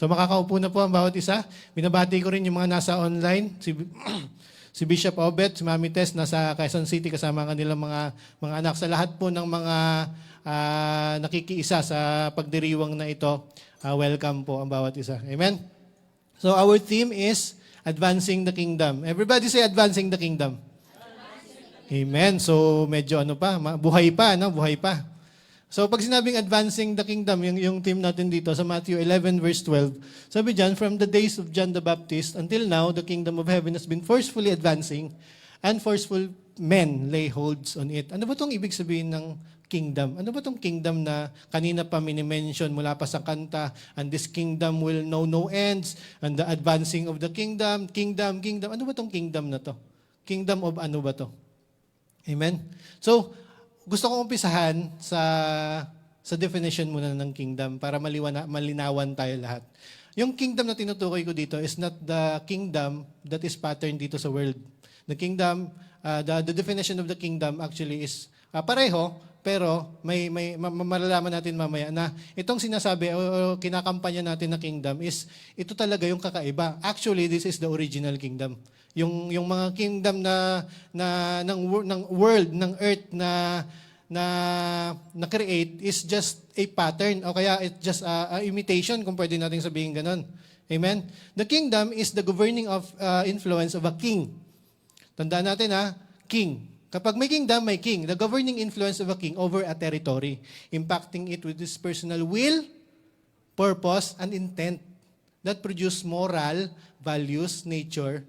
So makakaupo na po ang bawat isa. Binabati ko rin yung mga nasa online. Si Bishop Obet, si Mami Tess, nasa Quezon City kasama ang kanilang mga anak. Sa lahat po ng mga nakikiisa sa pagdiriwang na ito, welcome po ang bawat isa. Amen? So our theme is Advancing the Kingdom. Everybody say Advancing the Kingdom. Amen. So medyo buhay pa, no? Buhay pa. So pag sinabing advancing the kingdom, yung theme natin dito sa Matthew 11 verse 12, sabi diyan, from the days of John the Baptist until now, the kingdom of heaven has been forcefully advancing and forceful men lay holds on it. Ano ba itong ibig sabihin ng kingdom? Ano ba itong kingdom na kanina pa mini-mention mula pa sa kanta, and this kingdom will know no ends, and the advancing of the kingdom. Ano ba itong kingdom na to? Kingdom of ano ba to? Amen? So, gusto kong umpisahan sa definition muna ng kingdom para malinawan tayo lahat. Yung kingdom na tinutukoy ko dito is not the kingdom that is patterned dito sa world. The kingdom, the definition of the kingdom actually is pareho, pero may malalaman natin mamaya na itong sinasabi o kinakampanya natin na kingdom is ito talaga yung kakaiba. Actually, this is the original kingdom. Yung mga kingdom ng world, ng earth na create is just a pattern o kaya it's just a imitation kung pwede natin sabihin ganun. Amen? The kingdom is the governing of influence of a king. Tandaan natin king. Kapag may kingdom, may king. The governing influence of a king over a territory, impacting it with his personal will, purpose, and intent that produce moral, values, nature.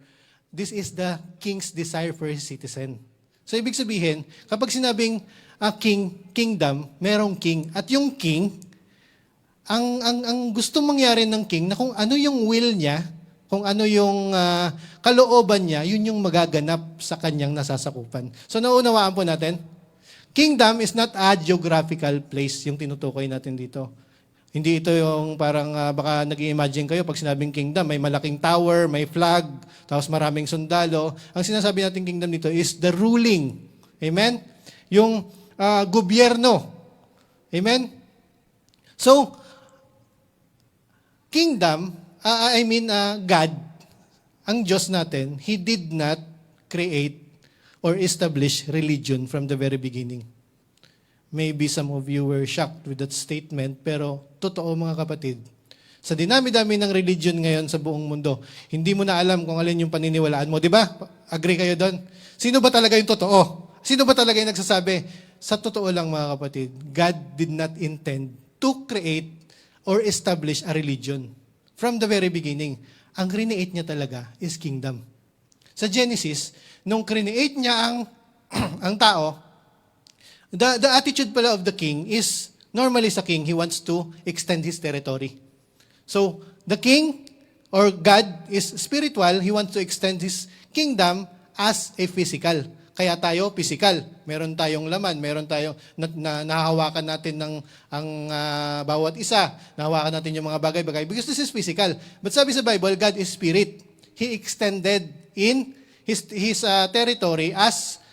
This is the king's desire for his citizen. So, ibig sabihin, kapag sinabing kingdom, merong king. At yung king, ang gusto mangyari ng king, na kung ano yung will niya, kung ano yung kalooban niya, yun yung magaganap sa kanyang nasasakupan. So, naunawaan po natin, kingdom is not a geographical place, yung tinutukoy natin dito. Hindi ito yung parang baka nag-i-imagine kayo pag sinabing kingdom, may malaking tower, may flag, tapos maraming sundalo. Ang sinasabi natin kingdom dito is the ruling. Amen? Yung gobyerno. Amen? So, kingdom, God, ang Diyos natin, He did not create or establish religion from the very beginning. Maybe some of you were shocked with that statement, pero totoo mga kapatid. Sa dinami-dami ng religion ngayon sa buong mundo, hindi mo na alam kung alin yung paniniwalaan mo. Di ba? Agree kayo doon? Sino ba talaga yung totoo? Sino ba talaga yung nagsasabi? Sa totoo lang mga kapatid, God did not intend to create or establish a religion. From the very beginning, ang create niya talaga is kingdom. Sa Genesis, nung create niya ang tao, the attitude pala of the king is, normally sa king, he wants to extend his territory. So, the king or God is spiritual, he wants to extend his kingdom as a physical. Kaya tayo, physical. Meron tayong laman, meron tayong nahahawakan natin ang bawat isa. Nahahawakan natin yung mga bagay-bagay because this is physical. But sabi sa Bible, God is spirit. He extended in his territory as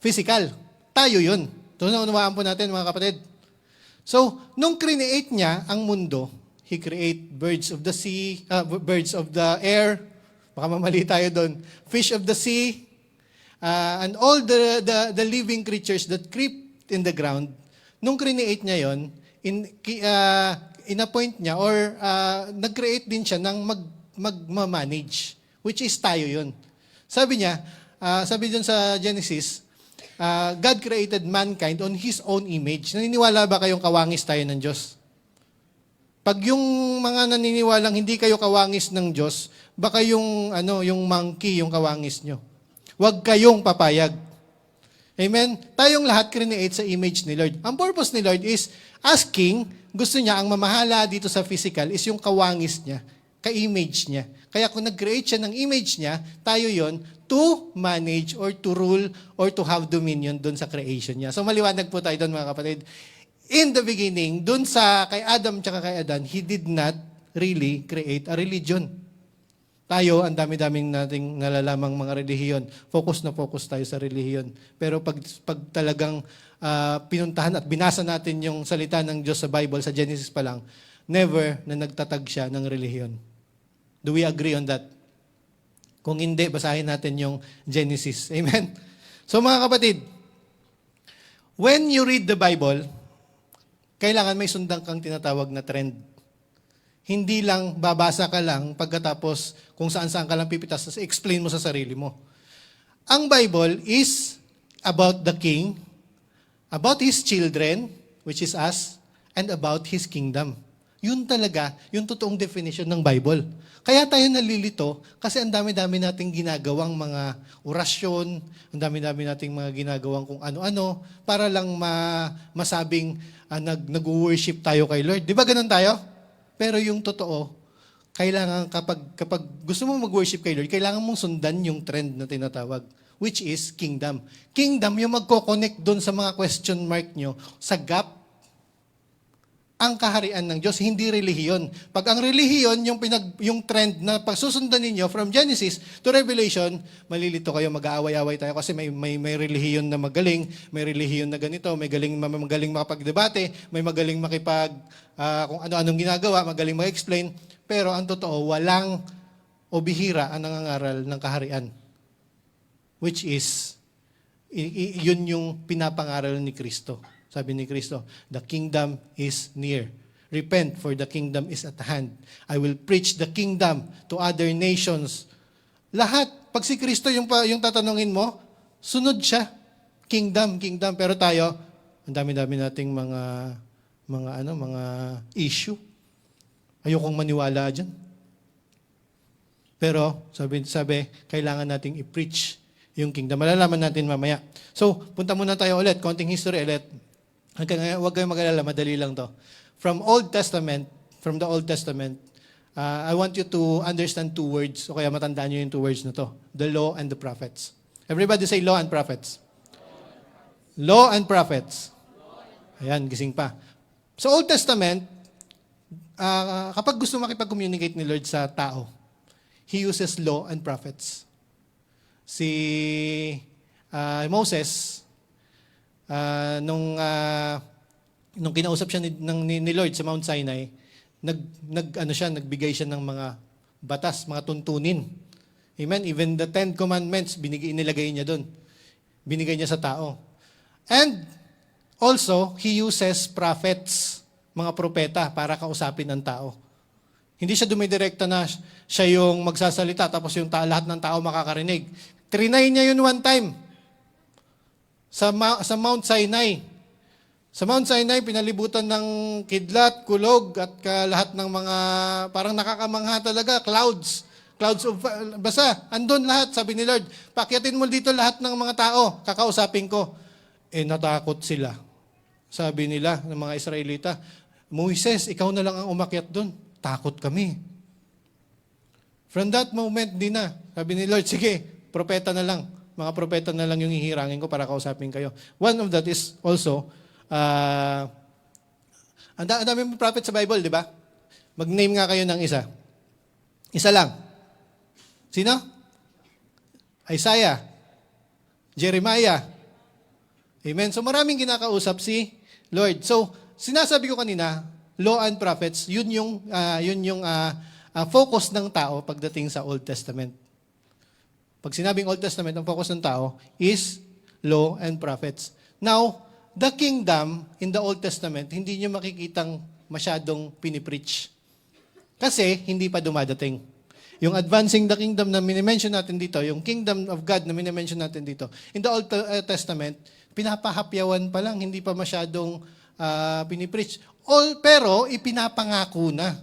physical. Tayo yun. Ito na unawaan po natin mga kapatid. So, nung create niya ang mundo, He create birds of the sea, birds of the air, baka mamali tayo doon, fish of the sea, and all the living creatures that creep in the ground. Nung create niya yon, in-appoint niya or nag-create din siya ng mag-manage, which is tayo yun. Sabi niya, sabi dun sa Genesis, God created mankind on His own image. Naniniwala ba kayong kawangis tayo ng Diyos? Pag yung mga naniniwalang hindi kayo kawangis ng Diyos, baka yung monkey yung kawangis nyo. Huwag kayong papayag. Amen? Tayong lahat create sa image ni Lord. Ang purpose ni Lord is, as king, gusto niya ang mamahala dito sa physical is yung kawangis niya, ka-image niya. Kaya kung nag-create siya ng image niya, tayo yon to manage or to rule or to have dominion doon sa creation niya. So maliwanag po tayo doon mga kapatid. In the beginning, doon sa kay Adam tsaka kay Adan, he did not really create a religion. Tayo, ang dami-daming nating nalalamang mga relihiyon. Focus na focus tayo sa relihiyon. Pero pag talagang pinuntahan at binasa natin yung salita ng Diyos sa Bible, sa Genesis pa lang, never na nagtatag siya ng relihiyon. Do we agree on that? Kung hindi, basahin natin yung Genesis. Amen? So mga kapatid, when you read the Bible, kailangan may sundan kang tinatawag na trend. Hindi lang babasa ka lang pagkatapos kung saan-saan ka lang pipitas, tapos explain mo sa sarili mo. Ang Bible is about the king, about his children, which is us, and about his kingdom. Yun talaga, yung totoong definition ng Bible. Kaya tayo nalilito kasi ang dami-dami nating ginagawang mga orasyon, ang dami-dami nating mga ginagawang kung ano-ano para lang masabing nag-worship tayo kay Lord. Di ba ganun tayo? Pero yung totoo, kailangan kapag gusto mo mag-worship kay Lord, kailangan mong sundan yung trend na tinatawag, which is kingdom. Kingdom, yung magko-connect doon sa mga question mark nyo, sa gap, ang kaharian ng Diyos, hindi relihiyon. Pag ang relihiyon, yung trend na pagsusundan ninyo from Genesis to Revelation, malilito kayo, mag-aaway-aaway tayo kasi may relihiyon na magaling, may relihiyon na ganito, may magaling makapagdebate, may magaling kung ano-anong ginagawa, magaling mag-explain. Pero ang totoo, walang o bihira ang nangangaral ng kaharian. Which is, yun yung pinapangaral ni Kristo. Sabi ni Kristo, the kingdom is near. Repent, for the kingdom is at hand. I will preach the kingdom to other nations. Lahat, pag si Kristo yung tatanungin mo, sunod siya. Kingdom, kingdom. Pero tayo, ang dami-dami nating mga issue. Ayokong maniwala dyan. Pero, sabi, kailangan nating i-preach yung kingdom. Malalaman natin mamaya. So, punta muna tayo ulit. Konting history ulit. Huwag kayong mag-alala, madali lang to. From the Old Testament, I want you to understand two words, o kaya matandaan nyo yung two words na to. The law and the prophets. Everybody say law and prophets. Law and prophets. Ayan, gising pa. Sa Old Testament, kapag gusto makipag-communicate ni Lord sa tao, He uses law and prophets. Si Moses, nung kinausap siya ni Lord sa Mount Sinai, nagbigay siya ng mga batas, mga tuntunin. Amen? Even the 10 Commandments, inilagay niya doon. Binigay niya sa tao. And also, He uses prophets, mga propeta, para kausapin ang tao. Hindi siya dumidirekta na siya yung magsasalita, tapos lahat ng tao makakarinig. Trinay niya yun one time. Sa Mount Sinai. Sa Mount Sinai, pinalibutan ng kidlat, kulog, at lahat ng mga, parang nakakamangha talaga, clouds of basa. Andun lahat, sabi ni Lord, paakyatin mo dito lahat ng mga tao, kakausapin ko. Natakot sila. Sabi nila, ng mga Israelita, Moises, ikaw na lang ang umakyat dun. Takot kami. From that moment, di na. Sabi ni Lord, sige, propeta na lang. Mga propeta na lang yung hihirangin ko para kausapin kayo. One of that is also, ang dami mong prophet sa Bible, di ba? Mag-name nga kayo ng isa. Isa lang. Sino? Isaiah. Jeremiah. Amen. So maraming kinakausap si Lord. So, sinasabi ko kanina, law and prophets, yun yung focus ng tao pagdating sa Old Testament. Pag sinabing Old Testament, ang focus ng tao is law and prophets. Now, the kingdom in the Old Testament, hindi nyo makikitang masyadong pinipreach. Kasi, hindi pa dumadating. Yung advancing the kingdom na minimension natin dito, yung kingdom of God na minimension natin dito, in the Old Testament, pinapahapyawan pa lang, hindi pa masyadong pinipreach. Pero, ipinapangako na.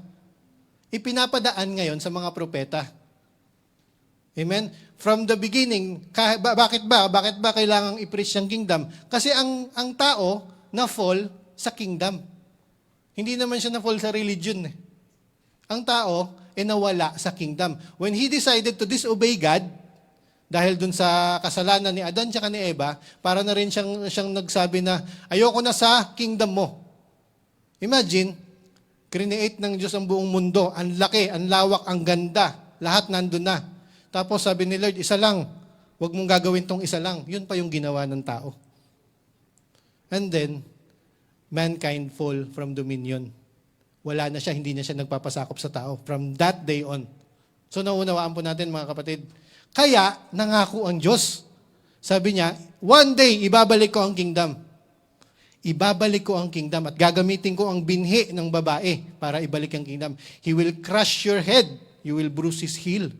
Ipinapadaan ngayon sa mga propeta. Amen? From the beginning, bakit ba kailangang i-preach ang kingdom? Kasi ang tao na-fall sa kingdom. Hindi naman siya na-fall sa religion. Ang tao nawala sa kingdom. When he decided to disobey God, dahil dun sa kasalanan ni Adan at ni Eva, para na rin siyang nagsabi na, ayoko na sa kingdom mo. Imagine, create ng Diyos ang buong mundo, ang laki, ang lawak, ang ganda. lahat nandun na. Tapos sabi ni Lord, isa lang. Huwag mong gagawin tong isa lang. Yun pa yung ginawa ng tao. And then, mankind fall from dominion. Wala na siya, hindi na siya nagpapasakop sa tao. From that day on. So naunawaan po natin mga kapatid. Kaya, nangako ang Diyos. Sabi niya, one day, ibabalik ko ang kingdom. Ibabalik ko ang kingdom at gagamitin ko ang binhi ng babae para ibalik ang kingdom. He will crush your head. You will bruise his heel.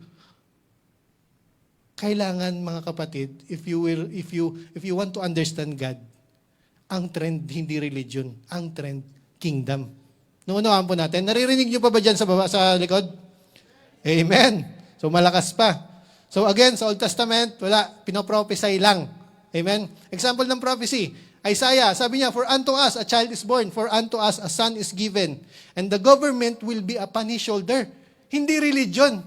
Kailangan mga kapatid, if you want to understand God, ang trend hindi religion, ang trend kingdom. Naunawaan po natin. Naririnig niyo pa ba dyan sa likod? Amen. So malakas pa. So again, sa Old Testament, wala, pinoprophesy lang. Amen. Example ng prophecy. Isaiah, sabi niya, for unto us a child is born, for unto us a son is given, and the government will be upon his shoulder. Hindi religion.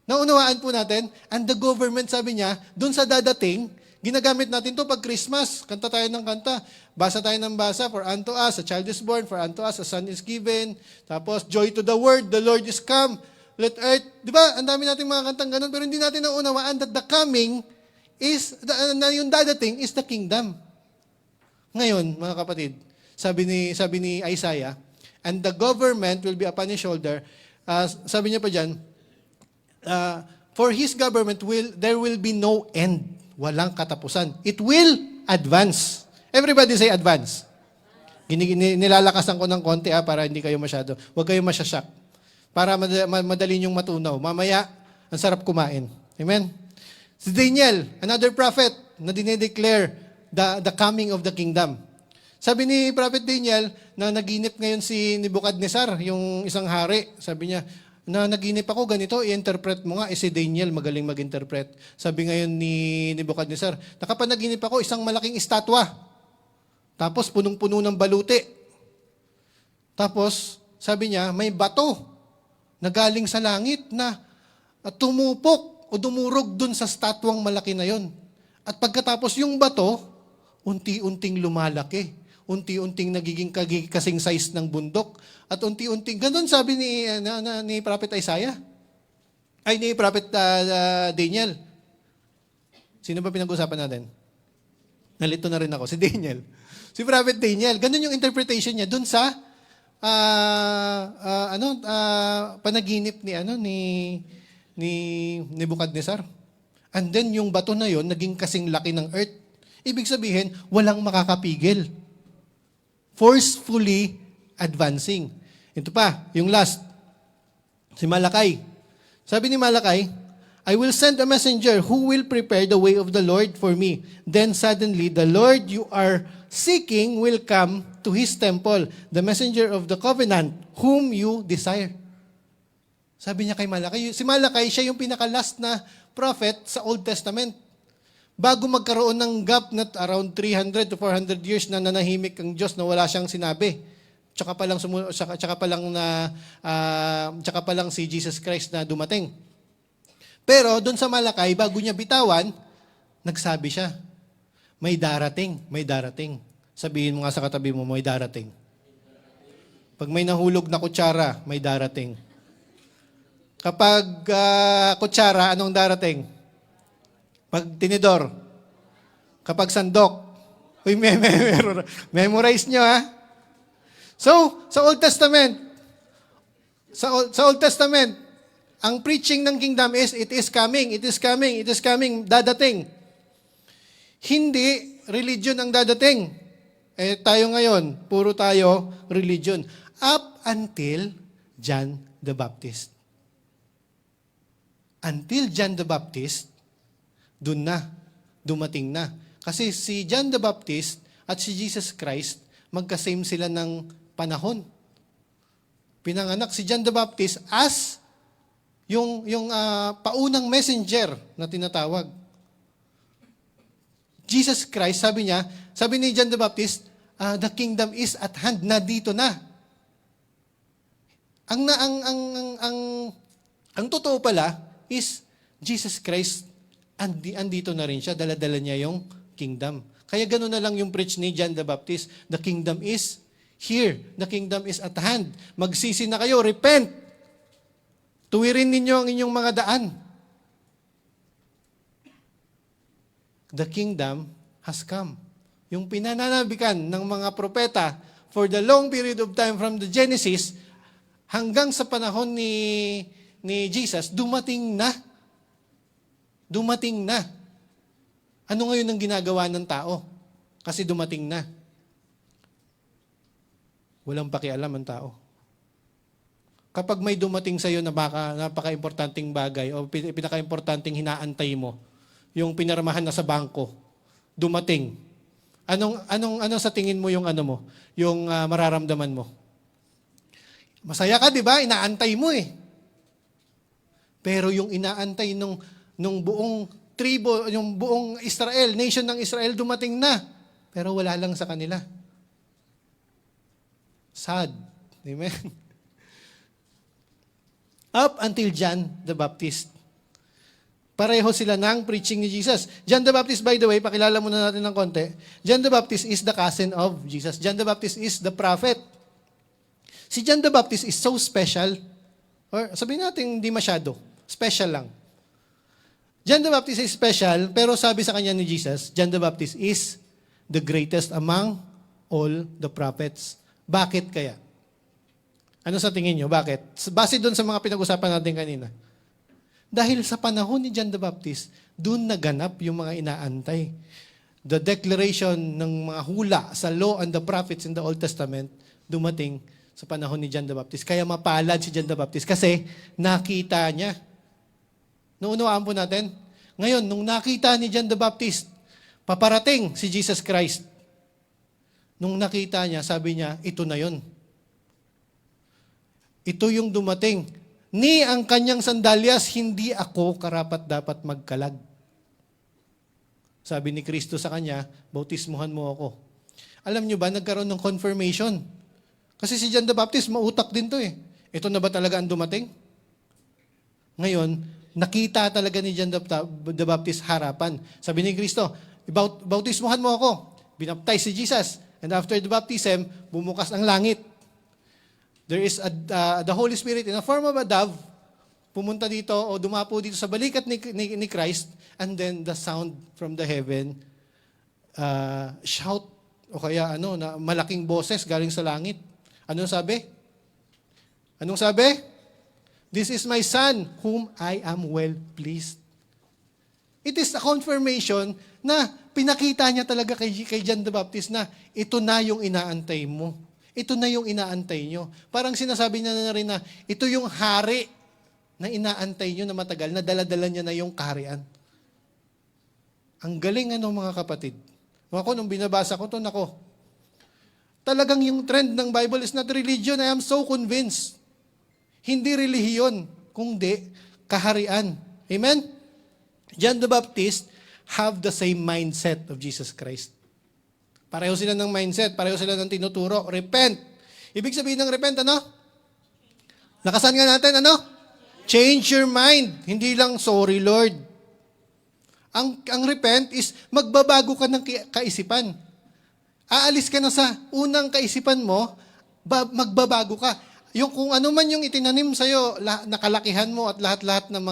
Naunawaan po natin, and the government, sabi niya, dun sa dadating, ginagamit natin to pag Christmas. Kanta tayo ng kanta. Basa tayo ng basa. For unto us, a child is born. For unto us, a son is given. Tapos, joy to the world. The Lord is come. Let earth. Di ba? Ang dami natin mga kantang ganun. Pero hindi natin naunawaan that the coming is, na yung dadating is the kingdom. Ngayon, mga kapatid, sabi ni Isaiah, and the government will be upon his shoulder. Sabi niya pa dyan, for his government, there will be no end. Walang katapusan. It will advance. Everybody say advance. Nilalakasan ko ng konti para hindi kayo masyado. Huwag kayo masyasyak. Para madali niyong matunaw. Mamaya, ang sarap kumain. Amen? Si Daniel, another prophet, na dinideclare the coming of the kingdom. Sabi ni Prophet Daniel, na naginip ngayon si Nebuchadnezzar, yung isang hari. Sabi niya, na naginip ako ganito, i-interpret mo nga, si Daniel magaling mag-interpret. Sabi ngayon ni Nebuchadnezzar, nakapanaginip ako isang malaking estatwa. Tapos punong-puno ng baluti. Tapos sabi niya, may bato na galing sa langit na tumupok o dumurog dun sa statwang malaki na yon. At pagkatapos yung bato, unti-unting lumalaki. Unti-unting nagiging kasing size ng bundok. At unti-unting, ganun sabi ni Prophet Isaiah. Ay, ni Prophet Daniel. Sino ba pinag-usapan natin? Nalito na rin ako. Si Daniel. Si Prophet Daniel. Ganun yung interpretation niya dun sa panaginip ni Nebuchadnezzar. And then yung bato na yon naging kasing laki ng earth. Ibig sabihin, walang makakapigil. Forcefully advancing. Ito pa, yung last. Si Malakay. Sabi ni Malakay, I will send a messenger who will prepare the way of the Lord for me. Then suddenly, the Lord you are seeking will come to His temple, the messenger of the covenant, whom you desire. Sabi niya kay Malakay. Si Malakay, siya yung pinaka-last na prophet sa Old Testament. Bago magkaroon ng gap na around 300 to 400 years na nanahimik ang Diyos na wala siyang sinabi. Tsaka pa lang si Jesus Christ na dumating. Pero doon sa Malakay, bago niya bitawan, nagsabi siya, may darating, may darating. Sabihin mo nga sa katabi mo, may darating. Pag may nahulog na kutsara, may darating. Kapag kutsara, anong darating? Pag tinidor. Kapag sandok. Uy, memorize nyo ha. So, sa Old Testament, ang preaching ng kingdom is, it is coming, it is coming, it is coming, dadating. Hindi religion ang dadating. Tayo ngayon, puro tayo religion. Up until John the Baptist. Until John the Baptist, dun na, dumating na. Kasi si John the Baptist at si Jesus Christ, magka-same sila ng panahon. Pinanganak si John the Baptist as yung paunang messenger na tinatawag. Jesus Christ, sabi ni John the Baptist, the kingdom is at hand, na dito na. Ang totoo pala is Jesus Christ andito na rin siya, dala-dala niya yung kingdom. Kaya gano'n na lang yung preach ni John the Baptist, the kingdom is here, the kingdom is at hand. Magsisi na kayo, repent. Tuwirin ninyo ang inyong mga daan. The kingdom has come. Yung pinananabikan ng mga propeta for the long period of time from the Genesis hanggang sa panahon ni Jesus, dumating na. Dumating na. Ano ngayon ang ginagawa ng tao? Kasi dumating na. Walang pakialam ang tao. Kapag may dumating sa iyo na napaka-importanting bagay o pinaka-importanting hinaantay mo, yung pinirmahan na sa bangko, dumating. Ano sa tingin mo yung yung mararamdaman mo? Masaya ka, 'di ba? Inaantay mo eh. Pero yung inaantay nung buong tribo, yung buong Israel, nation ng Israel dumating na. Pero wala lang sa kanila. Sad. Amen. Up until John the Baptist. Pareho sila ng preaching ni Jesus. John the Baptist, by the way, pakilala muna natin ng konti. John the Baptist is the cousin of Jesus. John the Baptist is the prophet. Si John the Baptist is so special. Or sabihin natin hindi masyado. Special lang. John the Baptist is special, pero sabi sa kanya ni Jesus, John the Baptist is the greatest among all the prophets. Bakit kaya? Ano sa tingin nyo? Bakit? Base doon sa mga pinag-usapan natin kanina. Dahil sa panahon ni John the Baptist, doon naganap yung mga inaantay. The declaration ng mga hula sa law and the prophets in the Old Testament, dumating sa panahon ni John the Baptist. Kaya mapalad si John the Baptist kasi nakita niya. Naunawaan po natin? Ngayon, nung nakita ni John the Baptist, paparating si Jesus Christ. Nung nakita niya, sabi niya, ito na yon. Ito yung dumating. Ni ang kanyang sandalyas, hindi ako karapat-dapat magkalag. Sabi ni Kristo sa kanya, bautismuhan mo ako. Alam nyo ba, nagkaroon ng confirmation. Kasi si John the Baptist, mautak din to eh. Ito na ba talaga ang dumating? Ngayon, nakita talaga ni John the Baptist harapan. Sabi ni Kristo, bautismuhan mo ako. Binaptize si Jesus. And after the baptism, bumukas ang langit. There is the Holy Spirit in the form of a dove, pumunta dito o dumapo dito sa balikat ni Christ, and then the sound from the heaven, shout, o kaya na malaking boses galing sa langit. Anong sabi? Anong sabi? This is my son, whom I am well pleased. It is a confirmation na pinakita niya talaga kay John the Baptist na ito na yung inaantay mo. Ito na yung inaantay nyo. Parang sinasabi niya na rin na ito yung hari na inaantay nyo na matagal, na daladala niya na yung kaharian. Ang galing mga kapatid. Ako, nung binabasa ko ito, talagang yung trend ng Bible is not religion. I am so convinced. Hindi relihiyon, kundi kaharian. Amen? John the Baptist have the same mindset of Jesus Christ. Pareho sila ng mindset, pareho sila ng tinuturo. Repent. Ibig sabihin ng repent, Nakasan nga natin, Change your mind. Hindi lang, sorry Lord. Ang repent is magbabago ka ng kaisipan. Aalis ka na sa unang kaisipan mo, magbabago ka. Yung kung ano man yung itinanim sa'yo, nakalakihan mo at lahat-lahat ng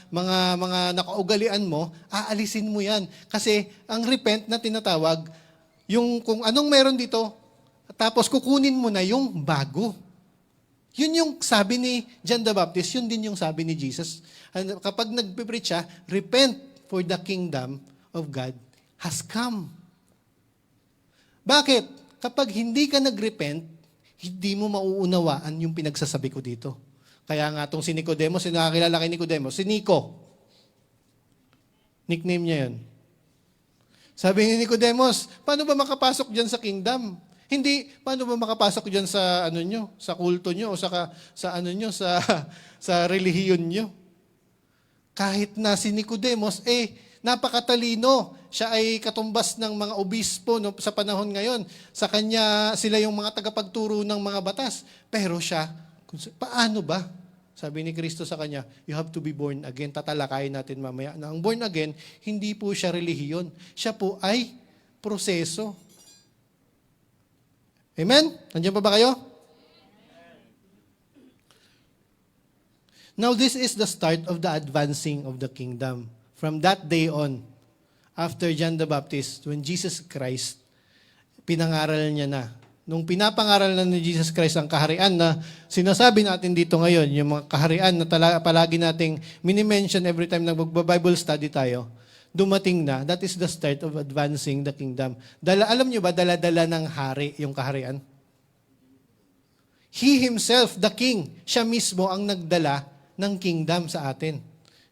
mga nakaugalian mo, aalisin mo yan. Kasi ang repent na tinatawag, yung kung anong meron dito, tapos kukunin mo na yung bago. Yun yung sabi ni John the Baptist, yun din yung sabi ni Jesus. Kapag nagpipreach siya, repent for the kingdom of God has come. Bakit? Kapag hindi ka nagrepent, hindi mo mauunawaan yung pinagsasabi ko dito. Kaya nga itong si Nicodemos, nakakilala kay Nicodemos, si Nico. Nickname niya yun. Sabi ni Nicodemos, paano ba makapasok dyan sa kingdom? Hindi, paano ba makapasok dyan sa nyo, sa kulto nyo, o sa relihiyon nyo? Kahit na si Nicodemos, napakatalino. Siya ay katumbas ng mga obispo sa panahon ngayon. Sa kanya, sila yung mga tagapagturo ng mga batas. Pero siya, paano ba? Sabi ni Kristo sa kanya, you have to be born again. Tatalakayin natin mamaya. Na ang born again, hindi po siya relihiyon. Siya po ay proseso. Amen? Nandiyan pa ba kayo? Now, this is the start of the advancing of the kingdom. From that day on, after John the Baptist, when Jesus Christ, pinangaral niya na. Nung pinapangaral na ni Jesus Christ ang kaharian na sinasabi natin dito ngayon, yung mga kaharian na palagi nating minimension every time nag-Bible study tayo, dumating na, that is the start of advancing the kingdom. Alam niyo ba, dala-dala ng hari yung kaharian? He himself, the king, siya mismo ang nagdala ng kingdom sa atin.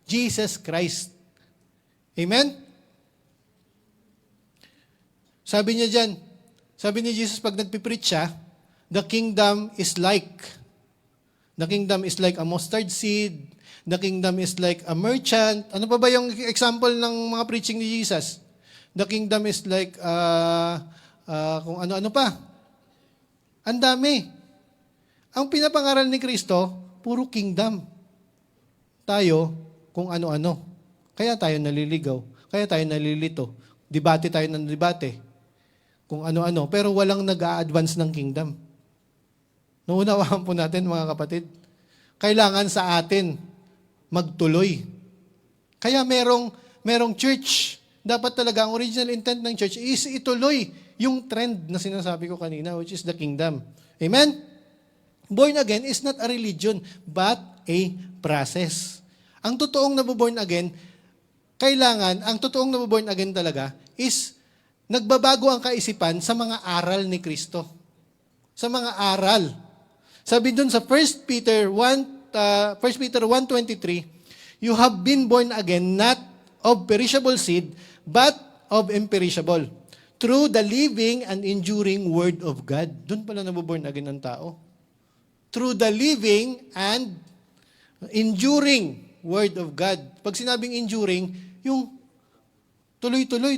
Jesus Christ. Amen? Sabi niya dyan, sabi ni Jesus pag nagpipreach siya, the kingdom is like a mustard seed, the kingdom is like a merchant. Ano pa ba yung example ng mga preaching ni Jesus? The kingdom is like, kung ano-ano pa. Ang dami. Ang pinapangaral ni Kristo, puro kingdom. Tayo, kung ano-ano. Kaya tayo naliligaw. Kaya tayo nalilito. Debate tayo ng debate. Kung ano-ano. Pero walang nag-a-advance ng kingdom. Naunawaan po natin, mga kapatid. Kailangan sa atin magtuloy. Kaya merong church. Dapat talaga, ang original intent ng church is ituloy yung trend na sinasabi ko kanina, which is the kingdom. Amen? Born again is not a religion, but a process. Ang totoong nabuborn again, ang totoong nabuborn again talaga is nagbabago ang kaisipan sa mga aral ni Kristo. Sa mga aral. Sabi dun sa 1 Peter 1:23, you have been born again not of perishable seed, but of imperishable, through the living and enduring Word of God. Dun pala nabuborn again ang tao. Through the living and enduring Word of God. Pag sinabing enduring, yung tuloy-tuloy.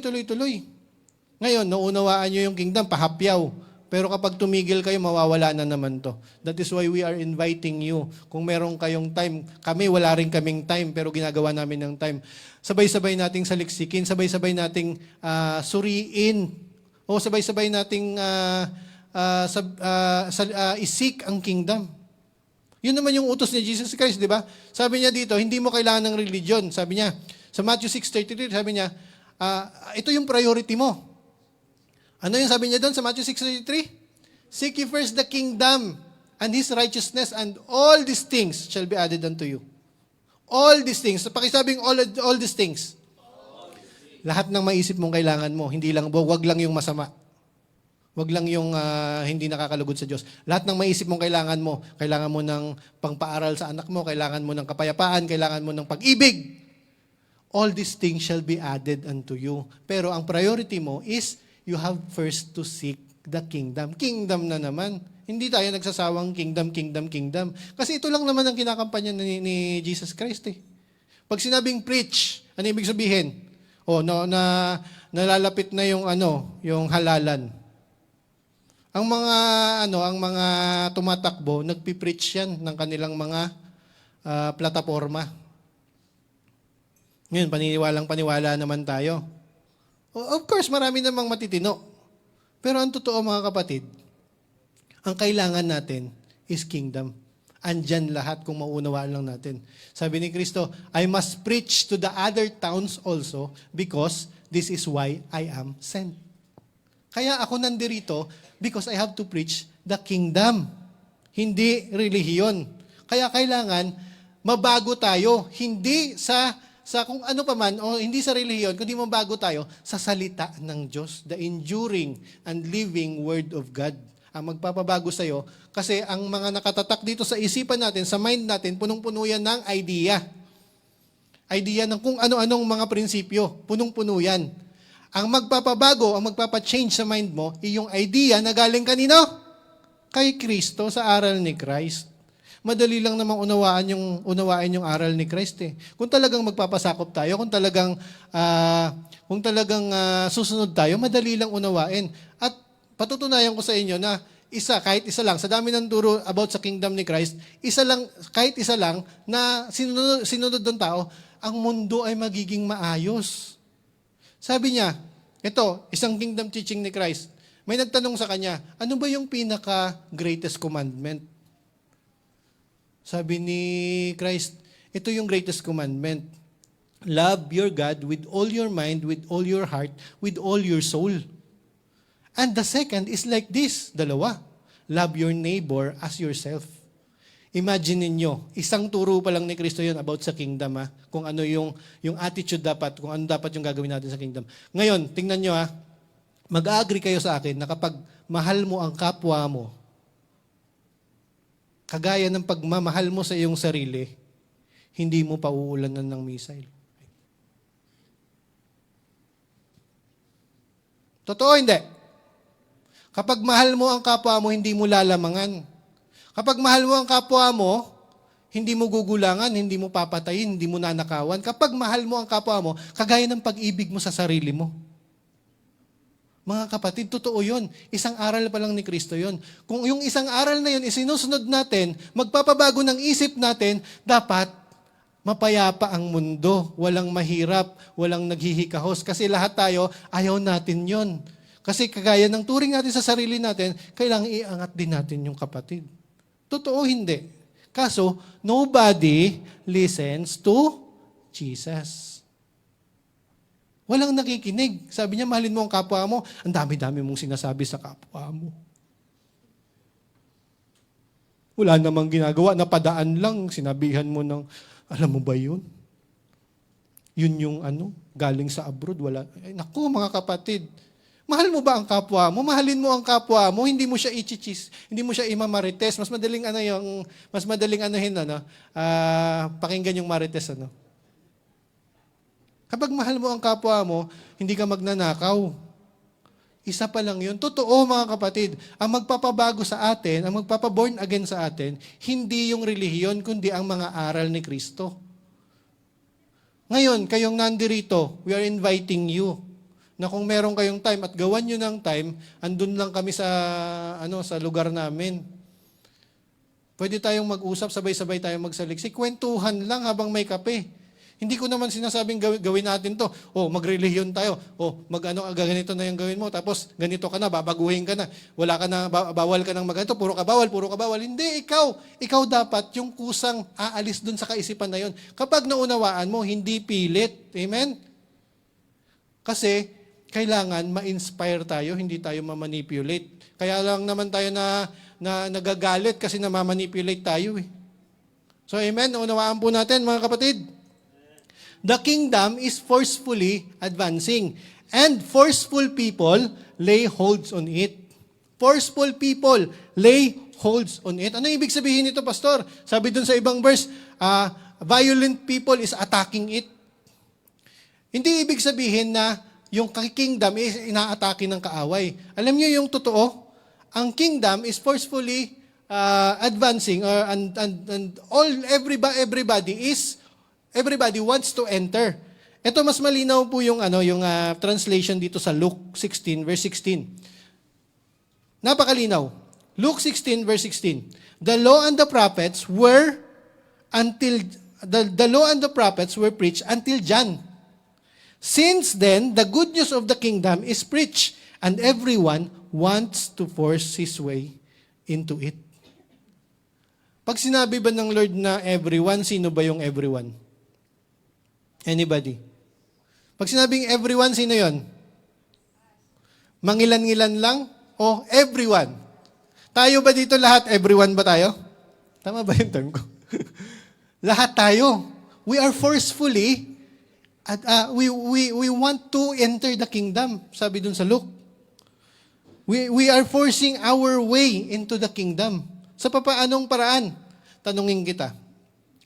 Ngayon, naunawaan nyo yung kingdom, pahapyaw. Pero kapag tumigil kayo, mawawala na naman to. That is why we are inviting you. Kung meron kayong time, kami wala rin kaming time, pero ginagawa namin ng time. Sabay-sabay nating saliksikin, sabay-sabay nating suriin, o sabay-sabay nating isik ang kingdom. Yun naman yung utos ni Jesus Christ, di ba? Sabi niya dito, hindi mo kailangan ng religion. Sabi niya, sa Matthew 6:33, sabi niya, ito yung priority mo. Ano yung sabi niya doon sa Matthew 6:33? Seek ye first the kingdom and His righteousness, and all these things shall be added unto you. All these things. So, pakisabing all these things. Lahat ng maisip mong kailangan mo, hindi lang, wag lang yung masama. Wag lang yung hindi nakakalugod sa Diyos. Lahat ng maisip mong kailangan mo ng pangpaaral sa anak mo, kailangan mo ng kapayapaan, kailangan mo ng pag-ibig. All these things shall be added unto you. Pero ang priority mo is, you have first to seek the kingdom. Kingdom na naman. Hindi tayo nagsasawang kingdom. Kasi ito lang naman ang kinakampanya ni Jesus Christ eh. Pag sinabing preach, ano ibig sabihin? Nalalapit na yung halalan. Ang mga tumatakbo, nagpi-preach yan ng kanilang mga plataforma. Ngayon, paniwala naman tayo. Of course, marami namang matitino. Pero ang totoo, mga kapatid, ang kailangan natin is kingdom. Andyan lahat kung maunawaan lang natin. Sabi ni Kristo, I must preach to the other towns also because this is why I am sent. Kaya ako nandirito because I have to preach the kingdom. Hindi relihiyon. Kaya kailangan mabago tayo. Hindi sa kung ano pa man, o hindi sa relihiyon, kundi mabago tayo sa salita ng Diyos, the enduring and living Word of God. Ang magpapabago sa'yo, kasi ang mga nakatatak dito sa isipan natin, sa mind natin, punong-puno yan ng idea. Idea ng kung ano-anong mga prinsipyo, punong-puno yan. Ang magpapabago, ang magpapachange sa mind mo, yung idea na galing kanino? Kay Kristo, sa aral ni Christ. Madali lang namang unawain yung aral ni Christ eh. Kung talagang magpapasakop tayo, kung talagang susunod tayo, madali lang unawain. At patutunayan ko sa inyo na kahit isa lang, sa dami ng turo about sa kingdom ni Christ, kahit isa lang na sinunod ng tao, ang mundo ay magiging maayos. Sabi niya, ito, isang kingdom teaching ni Christ. May nagtanong sa kanya, ano ba yung pinaka-greatest commandment? Sabi ni Christ, ito yung greatest commandment. Love your God with all your mind, with all your heart, with all your soul. And the second is like this, dalawa. Love your neighbor as yourself. Imagine ninyo, isang turo pa lang ni Kristo yun about sa kingdom, kung ano yung attitude dapat, kung ano dapat yung gagawin natin sa kingdom. Ngayon, tingnan nyo, mag-agree kayo sa akin na kapag mahal mo ang kapwa mo, kagaya ng pagmamahal mo sa iyong sarili, hindi mo pauulanan ng missile. Totoo, hindi? Kapag mahal mo ang kapwa mo, hindi mo lalamangan. Kapag mahal mo ang kapwa mo, hindi mo gugulangan, hindi mo papatayin, hindi mo nanakawan. Kapag mahal mo ang kapwa mo, kagaya ng pag-ibig mo sa sarili mo. Mga kapatid, totoo yun. Isang aral pa lang ni Kristo yun. Kung yung isang aral na yun isinusunod natin, magpapabago ng isip natin, dapat mapayapa ang mundo. Walang mahirap, walang naghihikahos. Kasi lahat tayo, ayaw natin yun. Kasi kagaya ng turing natin sa sarili natin, kailangan iangat din natin yung kapatid. Totoo, hindi. Kaso, nobody listens to Jesus. Walang nakikinig. Sabi niya, mahalin mo ang kapwa mo. Ang dami-dami mong sinasabi sa kapwa mo. Wala namang ginagawa. Napadaan lang. Sinabihan mo ng, alam mo ba yun? Yun yung galing sa abroad. Wala. Ay, naku, mga kapatid. Mahal mo ba ang kapwa mo? Mahalin mo ang kapwa mo, hindi mo siya ichichis, hindi mo siya imamarites. Mas madaling pakinggan yung marites Kapag mahal mo ang kapwa mo, hindi ka magnanakaw. Isa pa lang yun. Totoo, mga kapatid, ang magpapabago sa atin, ang magpapaborn again sa atin, hindi yung relihiyon, kundi ang mga aral ni Kristo. Ngayon, kayong nandirito, we are inviting you na kung meron kayong time at gawan nyo ng time, andun lang kami sa lugar namin. Pwede tayong mag-usap, sabay-sabay tayong magsaliksik. Kwentuhan lang habang may kape. Hindi ko naman sinasabing gawin natin to. Magrelihiyon tayo. Ganito na yung gawin mo. Tapos ganito ka na, babaguhin ka na. Wala ka na, bawal ka nang magganito. Puro ka bawal. Hindi, ikaw. Ikaw dapat yung kusang aalis dun sa kaisipan na yun. Kapag naunawaan mo, hindi pilit. Amen? Kasi, kailangan ma-inspire tayo, hindi tayo ma-manipulate. Kaya lang naman tayo na nagagalit kasi na-manipulate tayo. So, amen? Unawaan po natin, mga kapatid. The kingdom is forcefully advancing. And forceful people lay holds on it. Forceful people lay holds on it. Ano ibig sabihin nito, Pastor? Sabi dun sa ibang verse, violent people is attacking it. Hindi ibig sabihin na yung kingdom is inaatake ng kaaway. Alam niyo yung totoo? Ang kingdom is forcefully advancing and everybody wants to enter. Ito mas malinaw po yung translation dito sa Luke 16 verse 16. Napakalinaw. Luke 16 verse 16. The law and the prophets were preached until John. Since then, the good news of the kingdom is preached, and everyone wants to force his way into it. Pag sinabi ba ng Lord na everyone, sino ba yung everyone? Anybody? Pag sinabing everyone, sino yon? Mangilan-ngilan lang? O everyone? Tayo ba dito lahat? Everyone ba tayo? Tama ba yung term ko? Lahat tayo. We are forcefully we want to enter the kingdom, sabi dun sa Luke. We are forcing our way into the kingdom. Sa papaanong paraan? Tanungin kita.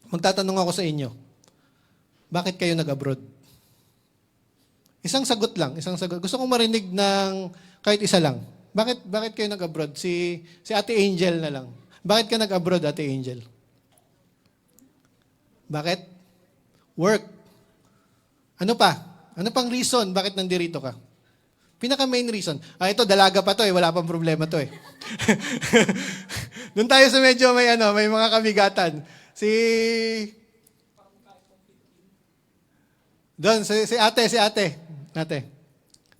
Magtatanong ako sa inyo. Bakit kayo nag-abroad? Isang sagot lang, isang sagot. Gusto kong marinig ng kahit isa lang. Bakit kayo nag-abroad? Si Ate Angel na lang. Bakit ka nag-abroad, Ate Angel? Bakit? Work. Ano pa? Ano pang reason bakit nandirito ka? Pinaka-main reason. Ito, dalaga pa to wala pang problema to Doon tayo sa medyo may mga kabigatan. Doon, si ate. Ate.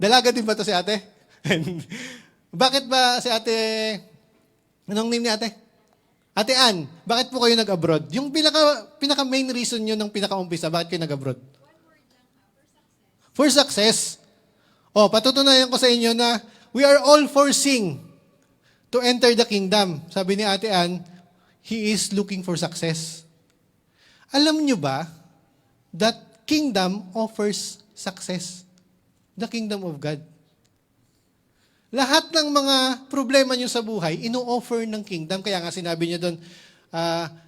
Dalaga din ba to si ate? Bakit ba si ate, anong name ni ate? Ate Ann, bakit po kayo nag-abroad? Yung pinaka main reason nyo ng pinaka-umpisa, bakit kayo nag-abroad? For success. Patutunayan ko sa inyo na we are all forcing to enter the kingdom. Sabi ni Ate Ann, he is looking for success. Alam nyo ba that kingdom offers success? The kingdom of God. Lahat ng mga problema nyo sa buhay, ino-offer ng kingdom. Kaya nga sinabi niya doon,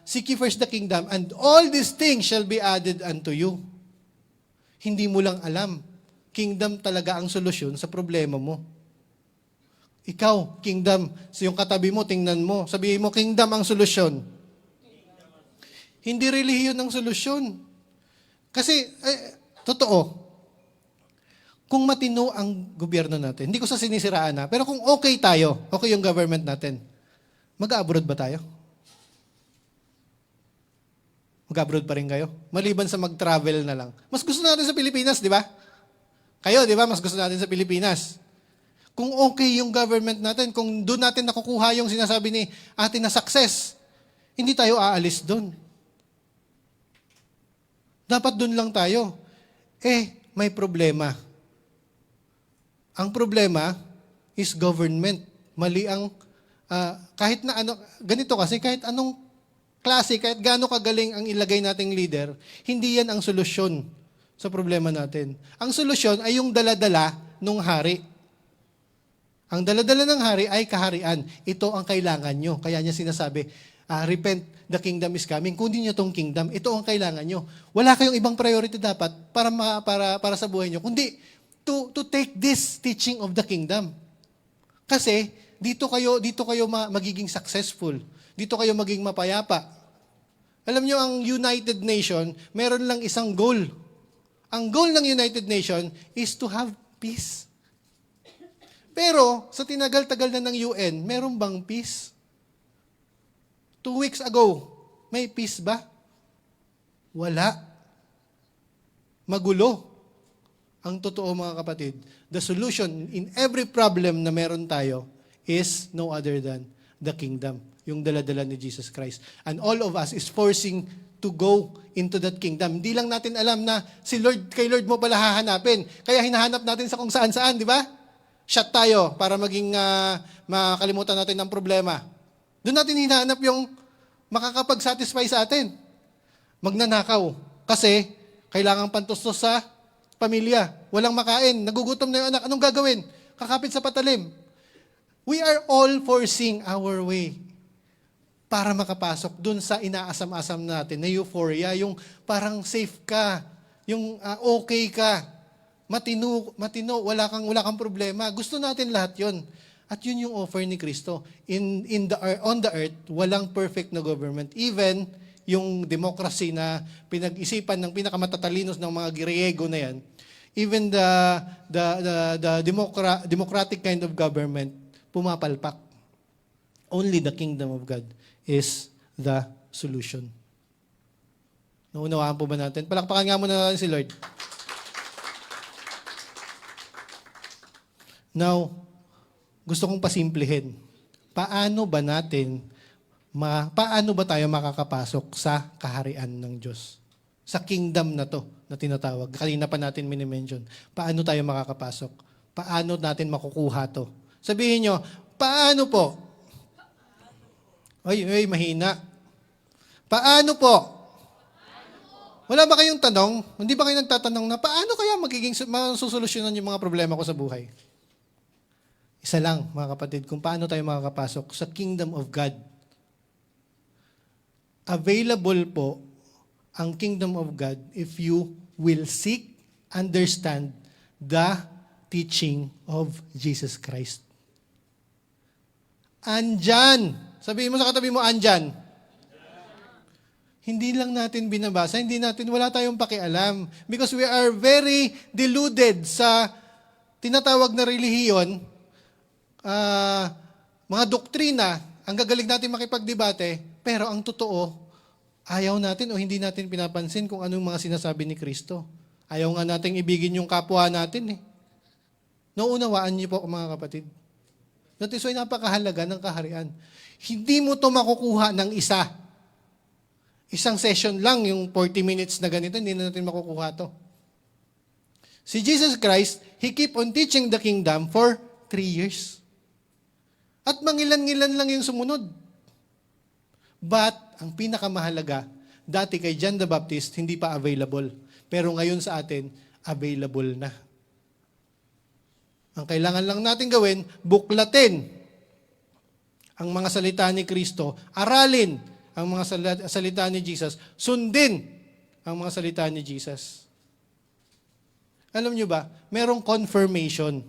seek ye first the kingdom, and all these things shall be added unto you. Hindi mo lang alam. Kingdom talaga ang solusyon sa problema mo. Ikaw, kingdom, sa yung katabi mo, tingnan mo. Sabihin mo, kingdom ang solusyon. Hindi relihiyon ang solusyon. Kasi, totoo, kung matino ang gobyerno natin, hindi ko sa sinisiraan na, pero kung okay tayo, okay yung government natin, mag-abroad ba tayo? Mag-abroad pa rin kayo? Maliban sa mag-travel na lang. Mas gusto natin sa Pilipinas, di ba? Kayo, di ba? Mas gusto natin sa Pilipinas. Kung okay yung government natin, kung doon natin nakukuha yung sinasabi ni atin na success, hindi tayo aalis doon. Dapat doon lang tayo. May problema. Ang problema is government. Mali ang, kahit na ano, ganito kasi, kahit anong klase, kahit gaano kagaling ang ilagay nating leader, hindi yan ang solusyon sa problema natin. Ang solusyon ay yung daladala ng hari. Ang daladala ng hari ay kaharian. Ito ang kailangan nyo. Kaya niya sinasabi, repent, the kingdom is coming. Kunin nyo tong kingdom, ito ang kailangan nyo. Wala kayong ibang priority dapat para sa buhay nyo, kundi to take this teaching of the kingdom. Kasi dito kayo magiging successful. Dito kayo maging mapayapa. Alam nyo, ang United Nation, meron lang isang goal. Ang goal ng United Nation is to have peace. Pero sa tinagal-tagal na ng UN, meron bang peace? 2 weeks ago, may peace ba? Wala. Magulo. Ang totoo, mga kapatid, the solution in every problem na meron tayo is no other than the kingdom, yung dala-dala ni Jesus Christ. And all of us is forcing to go into that kingdom. Hindi lang natin alam na kay Lord mo pala hahanapin. Kaya hinahanap natin sa kung saan-saan, di ba? Shot tayo para maging makalimutan natin ng problema. Doon natin hinahanap yung makakapag-satisfy sa atin. Magnanakaw. Kasi kailangan pantustos sa pamilya. Walang makain. Nagugutom na yung anak. Anong gagawin? Kakapit sa patalim. We are all forcing our way para makapasok dun sa inaasam-asam natin na euphoria, yung parang safe ka, yung okay ka, matino, wala kang problema. Gusto natin lahat yon. At yun yung offer ni Kristo. On the earth, walang perfect na government. Even yung democracy na pinag-isipan ng pinakamatatalinос ng mga Griego na yan, even the democratic kind of government, pumapalpak. Only the kingdom of God is the solution. Naunawaan po ba natin? Palakpakan nga muna natin si Lord. Now, gusto kong pasimplihin. Paano ba tayo makakapasok sa kaharian ng Diyos? Sa kingdom na to na tinatawag. Kanina pa natin minimension. Paano tayo makakapasok? Paano natin makukuha to? Sabihin nyo, paano po? Ay, mahina. Paano po? Wala ba kayong tanong? Hindi ba kayo nagtatanong na, paano kaya masusolusyonan yung mga problema ko sa buhay? Isa lang, mga kapatid, kung paano tayo makakapasok sa kingdom of God. Available po ang kingdom of God if you will seek, understand the teaching of Jesus Christ. Andyan. Sabihin mo sa katabi mo, andyan. Hindi lang natin binabasa, wala tayong pakialam. Because we are very deluded sa tinatawag na relihiyon, mga doktrina, ang gagaling natin makipagdebate, pero ang totoo, ayaw natin o hindi natin pinapansin kung anong mga sinasabi ni Kristo. Ayaw nga natin ibigin yung kapwa natin eh. Nauunawaan niyo po, mga kapatid. That is why napakahalaga ng kaharian. Hindi mo to makukuha ng isa. Isang session lang, yung 40 minutes na ganito, hindi na natin makukuha to. Si Jesus Christ, He keep on teaching the kingdom for 3 years. At mangilan-ngilan lang yung sumunod. But, ang pinakamahalaga, dati kay John the Baptist, hindi pa available. Pero ngayon sa atin, available na. Ang kailangan lang natin gawin, buklatin ang mga salita ni Kristo, aralin ang mga salita ni Jesus, sundin ang mga salita ni Jesus. Alam nyo ba, merong confirmation.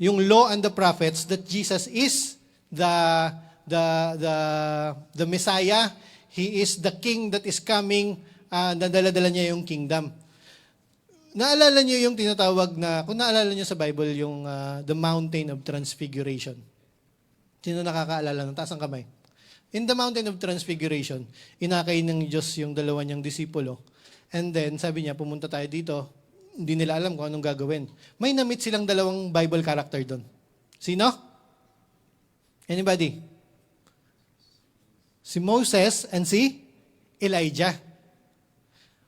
Yung law and the prophets that Jesus is the Messiah, He is the King that is coming, nadala-dala niya yung kingdom. Naalala niyo yung tinatawag na, kung naalala niyo sa Bible, yung the Mountain of Transfiguration. Sino nakakaalala ng taas ang kamay? In the Mountain of Transfiguration, inakay ng Diyos yung dalawa niyang disipulo. And then, sabi niya, pumunta tayo dito. Hindi nila alam kung anong gagawin. May na-meet silang dalawang Bible character doon. Sino? Anybody? Si Moses and si Elijah.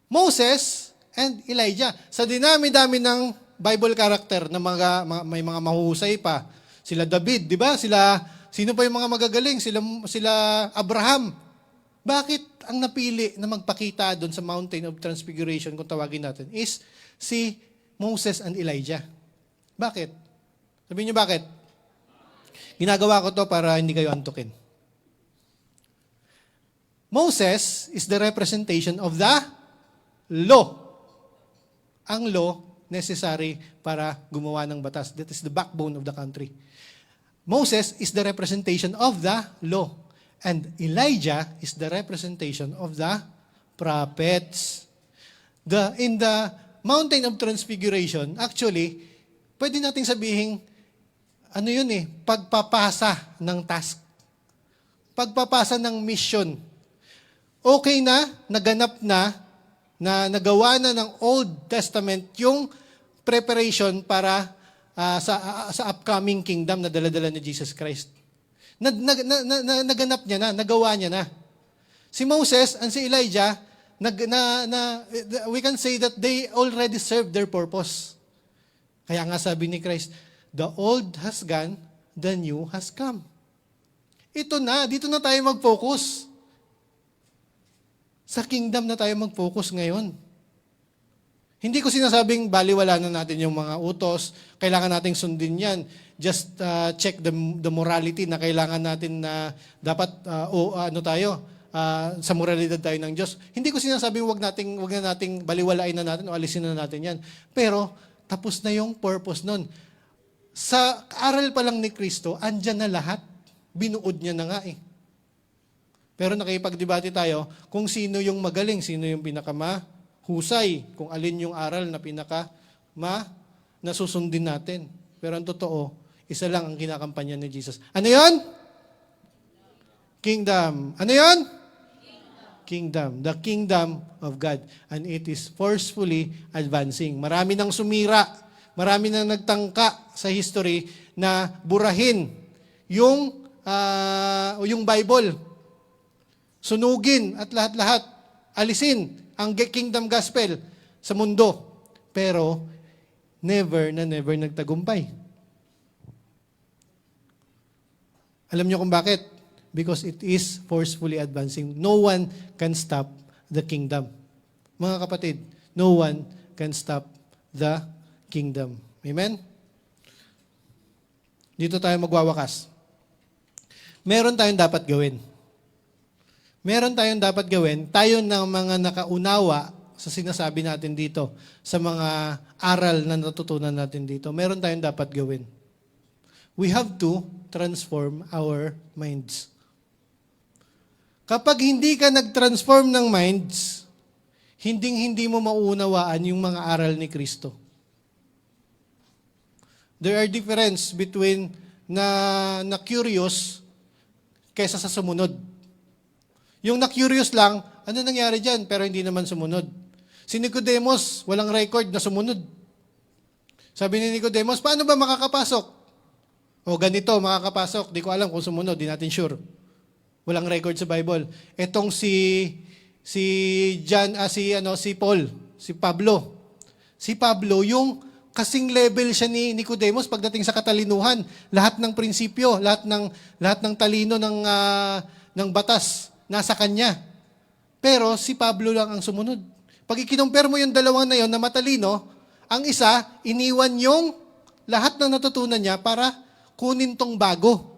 Moses and Elijah. Sa dinami-dami ng Bible character na may mga mahuhusay pa. Sila David, di ba? Sino pa yung mga magagaling? Sila Abraham. Bakit ang napili na magpakita doon sa Mountain of Transfiguration, kung tawagin natin, is si Moses and Elijah? Bakit? Sabihin niyo bakit? Ginagawa ko to para hindi kayo antukin. Moses is the representation of the law. Ang law, necessary para gumawa ng batas. That is the backbone of the country. Moses is the representation of the law. And Elijah is the representation of the prophets. In the Mountain of Transfiguration, actually, pwede nating sabihin, pagpapasa ng task. Pagpapasa ng mission. Okay na, naganap na nagawa na ng Old Testament yung preparation para sa upcoming kingdom na dala-dala ni Jesus Christ. Naganap niya na, nagawa niya na. Si Moses and si Elijah, we can say that they already served their purpose. Kaya nga sabi ni Christ, the old has gone, the new has come. Ito na, dito na tayo mag-focus. Sa kingdom na tayo mag-focus ngayon. Hindi ko sinasabing baliwala na natin yung mga utos, kailangan nating sundin yan. Just check the morality na kailangan natin na dapat sa moralidad tayo ng Diyos. Hindi ko sinasabing wag na nating baliwalain na natin o alisin na natin yan. Pero tapos na yung purpose nun. Sa aral pa lang ni Kristo, andyan na lahat. Binuod niya na nga eh. Pero nakipagdebate tayo kung sino yung magaling, sino yung pinakamahusay, kung alin yung aral na nasusundin natin. Pero ang totoo, isa lang ang kinakampanya ni Jesus. Ano yon? Kingdom. Ano yon? Kingdom. The kingdom of God. And it is forcefully advancing. Marami nang sumira, marami nang nagtangka sa history na burahin yung Bible. Sunugin at lahat-lahat. Alisin ang kingdom gospel sa mundo. Pero, never nagtagumpay. Alam niyo kung bakit? Because it is forcefully advancing. No one can stop the kingdom. Mga kapatid, no one can stop the kingdom. Amen? Dito tayo magwawakas. Meron tayong dapat gawin. Meron tayong dapat gawin. Tayo ng mga nakaunawa sa sinasabi natin dito, sa mga aral na natutunan natin dito, meron tayong dapat gawin. We have to transform our minds. Kapag hindi ka nag-transform ng minds, hindi mo mauunawaan yung mga aral ni Kristo. There are difference between na curious kaysa sa sumunod. Yung na-curious lang, ano nangyari dyan? Pero hindi naman sumunod. Si Nicodemus, walang record na sumunod. Sabi ni Nicodemus, paano ba makakapasok? O ganito, makakapasok. Di ko alam kung sumunod, di natin sure. Walang record sa Bible. Etong si Paul, si Pablo. Si Pablo, yung kasing level siya ni Nicodemus pagdating sa katalinuhan. Lahat ng prinsipyo, lahat ng talino ng batas nasa kanya. Pero si Pablo lang ang sumunod. Pag ikinumpir mo yung dalawang na yon na matalino, ang isa, iniwan yung lahat ng natutunan niya para kunin tong bago.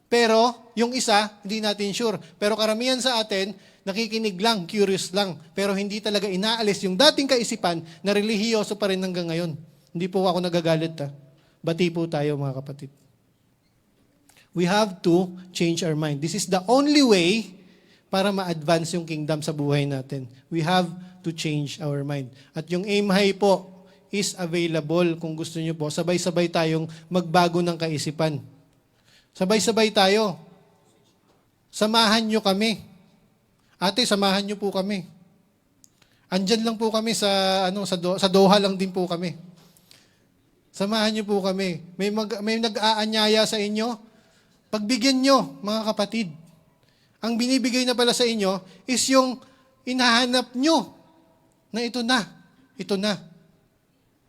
Pero yung isa, hindi natin sure. Pero karamihan sa atin, nakikinig lang, curious lang. Pero hindi talaga inaalis yung dating kaisipan na relihiyoso pa rin hanggang ngayon. Hindi po ako nagagalit. Bati po tayo mga kapatid. We have to change our mind. This is the only way para ma-advance yung kingdom sa buhay natin. We have to change our mind. At yung aim high po is available kung gusto nyo po. Sabay-sabay tayong magbago ng kaisipan. Sabay-sabay tayo. Samahan nyo kami. Ate, samahan nyo po kami. Andyan lang po kami sa Doha lang din po kami. Samahan nyo po kami. May nag-aanyaya sa inyo. Pagbigyan nyo, mga kapatid. Ang binibigay na pala sa inyo is yung inahanap nyo na ito na. Ito na.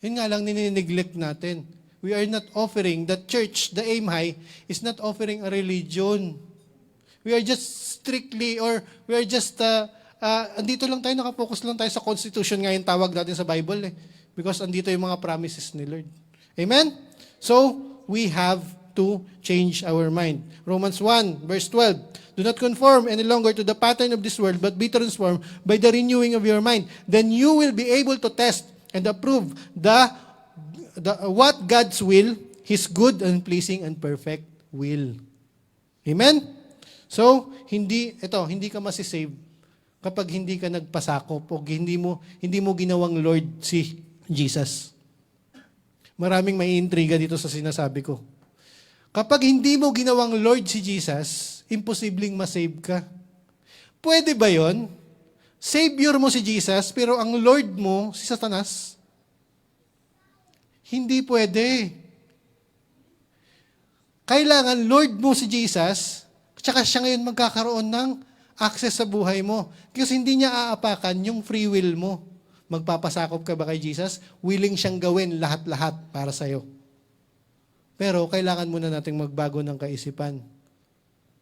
Yun nga lang ninineglect natin. We are not offering, the church, the aim high, is not offering a religion. We are just strictly, or we are just, andito lang tayo, nakapokus lang tayo sa Constitution nga yung tawag natin sa Bible. Because andito yung mga promises ni Lord. Amen? So, we have to change our mind. Romans 1, verse 12. Do not conform any longer to the pattern of this world, but be transformed by the renewing of your mind. Then you will be able to test and approve what God's will, His good and pleasing and perfect will. Amen? So, hindi ka masisave kapag hindi ka nagpasakop o hindi mo ginawang Lord si Jesus. Maraming may intriga dito sa sinasabi ko. Kapag hindi mo ginawang Lord si Jesus, imposibleng masave ka. Pwede ba yon? Savior mo si Jesus, pero ang Lord mo si Satanas? Hindi pwede. Kailangan Lord mo si Jesus, tsaka siya ngayon magkakaroon ng access sa buhay mo. Kasi hindi niya aapakan yung free will mo. Magpapasakop ka ba kay Jesus? Willing siyang gawin lahat-lahat para sa'yo. Pero kailangan muna nating magbago ng kaisipan.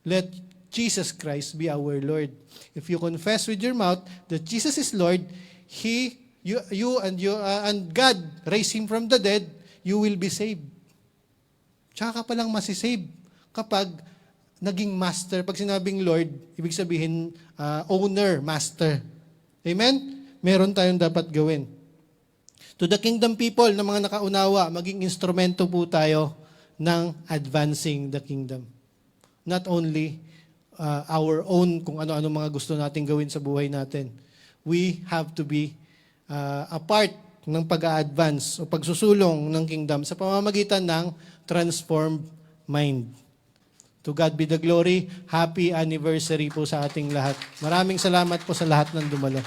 Let Jesus Christ be our Lord. If you confess with your mouth that Jesus is Lord, and God raised Him from the dead, you will be saved. Tsaka ka palang masisave kapag naging master. Pag sinabing Lord, ibig sabihin owner, master. Amen? Meron tayong dapat gawin. To the kingdom people na mga nakaunawa, maging instrumento po tayo ng advancing the kingdom. Not only our own, kung ano-ano mga gusto nating gawin sa buhay natin. We have to be a part ng pag-a-advance o pagsusulong ng kingdom sa pamamagitan ng transformed mind. To God be the glory. Happy anniversary po sa ating lahat. Maraming salamat po sa lahat ng dumalo.